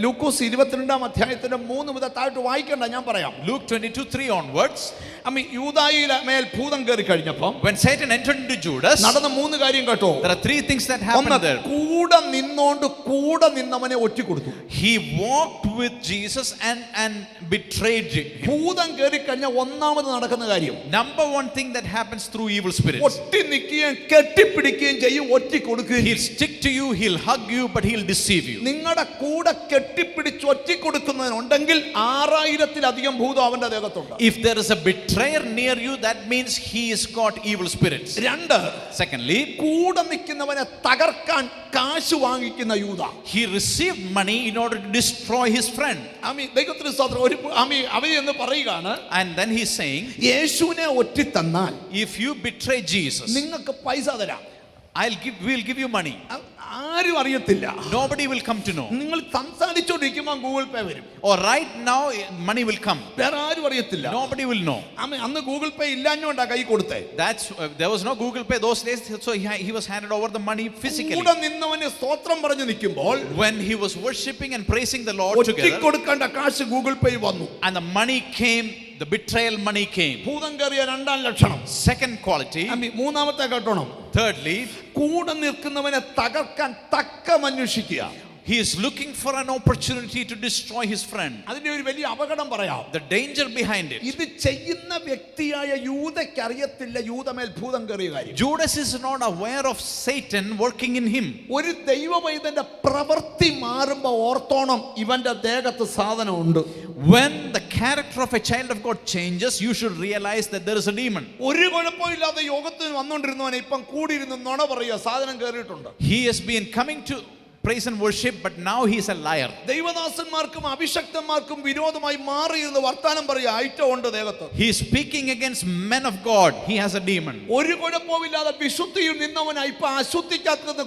S1: ലൂക്കോസ് 22 അധ്യായത്തിന്റെ 3 മുതൽ താഴോട്ട് വായിക്കണ്ട, ഞാൻ പറയാം.
S2: Luke 22:3 onwards.
S1: ആമി യൂദായിലെ മേൽ ഭൂതം കയറി കഴിഞ്ഞപ്പോൾ
S2: When Satan entered into Judas,
S1: നടന്ന 3 കാര്യം കേട്ടോ.
S2: there are 3 things that happened there.
S1: കൂടെ നിന്നോണ്ട് കൂടെ നിന്നവനെ ഒറ്റിക്കൊടുത്തു.
S2: He walked with Jesus and betrayed him.
S1: ഭൂതം കയറി കഴിഞ്ഞാൽ ഒന്നാമത് നടക്കുന്ന കാര്യം,
S2: Number one thing that happens through evil spirits,
S1: ഒറ്റി നിൽക്കുകയും കെട്ടിപ്പിടിക്കുകയും ചെയ്യും, ഒറ്റിക്കൊടുക്കുകയും.
S2: he'll stick to you, he'll hug you, but he'll deceive you.
S1: നിങ്ങളുടെ കൂടെ കെട്ടിപ്പിടിച്ച് ഒറ്റിക്കൊടുക്കുന്നതിനുണ്ടെങ്കിൽ 6000-ലധികം ഭൂതം അവന്റെ ദേഹത്തുണ്ട്.
S2: If there is a betrayer near you, that means he has got evil spirits.
S1: 2,
S2: Secondly,
S1: കൂടെ നിൽക്കുന്നവനെ തകർക്കാൻ കാശ് വാങ്ങിക്കുന്ന യൂദ.
S2: he received money in order to destroy his friend.
S1: Ami ദൈവത്തിന് സ്തോത്രം. അവര് എന്ന് പറയുകയാണ്,
S2: And then he's saying,
S1: യേശുവിനെ ഒറ്റി തന്നാൽ
S2: if you betray Jesus,
S1: നിങ്ങൾക്ക് പൈസ തരാം.
S2: we'll give you money.
S1: ആരും അറിയത്തില്ല.
S2: Nobody will come to know.
S1: നിങ്ങൾ സംസാരിച്ചോണ്ടിരിക്കുമ്പോൾ ഗൂഗിൾ പേ വരും.
S2: Or right now, money will come.
S1: വേറെ ആരും അറിയത്തില്ല.
S2: Nobody will know.
S1: അന്ന് ഗൂഗിൾ പേ ഇല്ലാഞ്ഞോണ്ടാ കൈ കൊടുത്തേ.
S2: That's there was no Google Pay those days, so he was handed over the money physically.
S1: കൂടെ നിന്നവന് സ്തോത്രം പറഞ്ഞു നിൽക്കുമ്പോൾ
S2: When he was worshiping and praising the Lord together,
S1: കൊടുക്കേണ്ട കാശ് ഗൂഗിൾ പേ വന്നു.
S2: and the money came, the betrayal money came.
S1: ഭൂതം കയറിയ രണ്ടാം ലക്ഷണം.
S2: Second quality.
S1: മൂന്നാമത്തെ കേട്ടോണം.
S2: Thirdly,
S1: കൂടെ നിൽക്കുന്നവനെ തകർക്കാൻ തക്കം അന്വേഷിക്കുക.
S2: he is looking for an opportunity to destroy his friend.
S1: അതിന്റെ ഒരു വലിയ അപകടം പറയാം.
S2: The danger behind it.
S1: ഇത് ചെയ്യുന്ന വ്യക്തിയായ യൂദയ്ക്ക് അറിയത്തില്ല യൂദമേൽ ഭൂതം കയറിയ കാര്യം.
S2: Judas is not aware of Satan working in him.
S1: ഒരു ദൈവവൈദ്യന്റെ പ്രവൃത്തി മാറുമ്പോൾ ഓർത്തോണം ഇവന്റെ ദേഹത്ത് സാധനമുണ്ട്.
S2: When the character of a child of God changes, you should realize that there is a demon.
S1: ഒരു കുഴപ്പമില്ലാതെ യോഗത്തിന് വന്നോണ്ടിരുന്നവനെ ഇപ്പം കൂടിയിരുന്ന് നുണ പറയുക സാധനം കയറിയിട്ടുണ്ട്.
S2: He has been coming to praise and worship, but now he is a liar.
S1: ദൈവദാസന്മാർക്കും അഭിഷക്തന്മാർക്കും വിരോധമായി മാറിയിരുന്ന് വർത്താനം പറയുക ഐറ്റം ഉണ്ട് ദേഹത്ത്.
S2: He is speaking against men of God. He has a demon.
S1: ഒരു കുഴപ്പമില്ലാതെ വിശുദ്ധിയിൽ നിന്നവനായി ഇപ്പൊ അശുദ്ധിക്കകത്ത്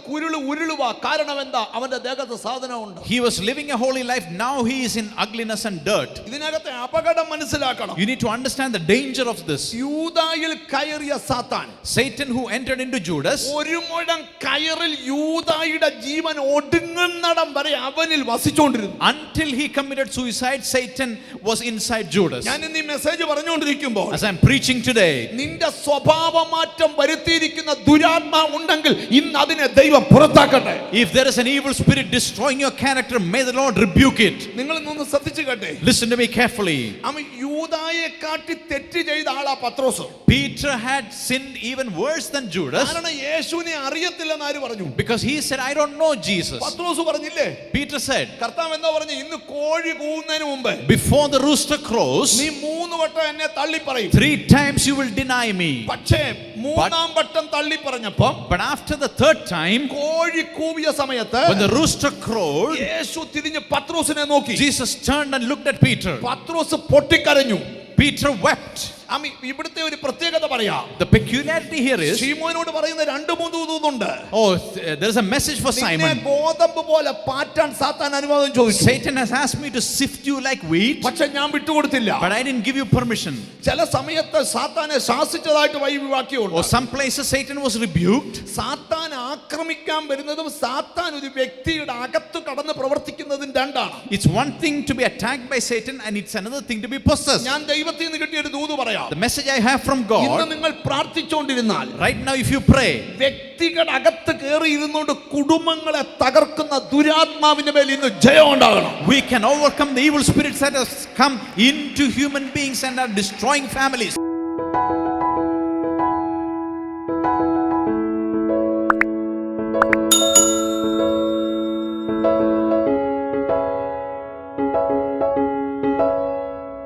S1: ഉരുളുക. കാരണം എന്താ? അവന്റെ ദേഹത്ത് സാധനമുണ്ട്.
S2: He was living a holy life. Now he is in ugliness and dirt.
S1: ഇതിനകത്തെ അപകടം മനസ്സിലാക്കണം.
S2: You need to understand the danger of this.
S1: യൂദായിൽ കയറിയ സാത്താൻ,
S2: Satan who entered into Judas,
S1: ഒരു മുഴം കയറിൽ യൂദായുടെ ജീവൻ ഒടുങ്ങുന്നിടം വരെ അവനിൽ വസിച്ചുകൊണ്ടിരുന്നു.
S2: until he committed suicide, Satan was inside Judas.
S1: ഞാൻ ഇന്ന് ഈ മെസ്സേജ് പറഞ്ഞുകൊണ്ടിരിക്കുമ്പോൾ
S2: As I am preaching today,
S1: നിന്റെ സ്വഭാവമാറ്റം വരുത്തിയിരിക്കുന്ന ദുരാത്മാവ് ഉണ്ടെങ്കിൽ ഇന്ന് അതിനെ ദൈവം പുറത്താക്കട്ടെ.
S2: if there is an evil spirit destroying your character, may the Lord rebuke it.
S1: നിങ്ങൾ ഇന്നൊന്ന് ശ്രദ്ധിച്ചു കേട്ടെ.
S2: Listen to me carefully.
S1: യൂദായെ കാട്ടി തെറ്റ് ചെയ്ത ആളാ പത്രോസ്.
S2: Peter had sinned even worse than Judas,
S1: കാരണം യേശുവിനെ അറിയത്തില്ലെന്ന് ആര് പറഞ്ഞു?
S2: because he said, I don't know Jesus.
S1: പത്രോസ് പറഞ്ഞില്ലേ?
S2: Peter said,
S1: കർത്താവ് എന്താ പറഞ്ഞു? ഇന്ന് കോഴി കൂവുന്നതിന് മുമ്പ്
S2: before the rooster crows,
S1: നീ 3 വട്ടം എന്നെ തള്ളി പറയും.
S2: 3 times you will deny me.
S1: പക്ഷേ 3-ാം വട്ടം തള്ളി പറഞ്ഞപ്പോൾ,
S2: but after the 3rd time,
S1: കോഴി കൂവിയ സമയത്ത്
S2: when the rooster crowed,
S1: യേശു തിരിഞ്ഞ് പത്രോസിനെ നോക്കി.
S2: Jesus turned and looked at Peter.
S1: പത്രോസ് പൊട്ടിക്കരഞ്ഞു.
S2: Peter wept.
S1: ഇവിടുത്തെ ഒരു പ്രത്യേകത പറയാം.
S2: The peculiarity here is,
S1: ശീമോനോട് പറയുന്ന 2-3 ദൂതുണ്ട്.
S2: there is a message for Simon.
S1: ഗോതമ്പ് പോലെ പാറ്റാൻ സാത്താൻ അനുവാദം ചോദിച്ചു.
S2: Satan has asked me to sift you like wheat,
S1: പക്ഷെ ഞാൻ വിട്ടുകൊടുത്തില്ല.
S2: but I didn't give you permission.
S1: ചില സമയത്ത് സാത്താനെ ശാസിച്ചതായിട്ട് വാക്യമുണ്ട്.
S2: Or some places Satan was rebuked.
S1: സാത്താൻ ആക്രമിക്കാൻ വരുന്നതും സാത്താൻ ഒരു വ്യക്തിയുടെ അകത്ത് കടന്ന് പ്രവർത്തിക്കുന്നതും രണ്ടാണ്.
S2: It's one thing to be attacked by Satan, and it's another thing to be possessed.
S1: ഞാൻ ദൈവത്തിൽ നിന്ന് കിട്ടിയ ഒരു ദൂത് പറയാം.
S2: The message I have from
S1: ഇന്ന്
S2: God,
S1: നിങ്ങൾ പ്രാർത്ഥിച്ചുകൊണ്ടിരുന്നാൽ,
S2: right now if you pray,
S1: വ്യക്തികളുടെ അകത്ത് കയറി ഇരുന്നുകൊണ്ട് കുടുംബങ്ങളെ തകർക്കുന്ന ദുരാത്മാവിന്റെ മേൽ ഇന്ന് ജയം ഉണ്ടാകണം.
S2: we can overcome the evil spirits that has come into human beings and are destroying families.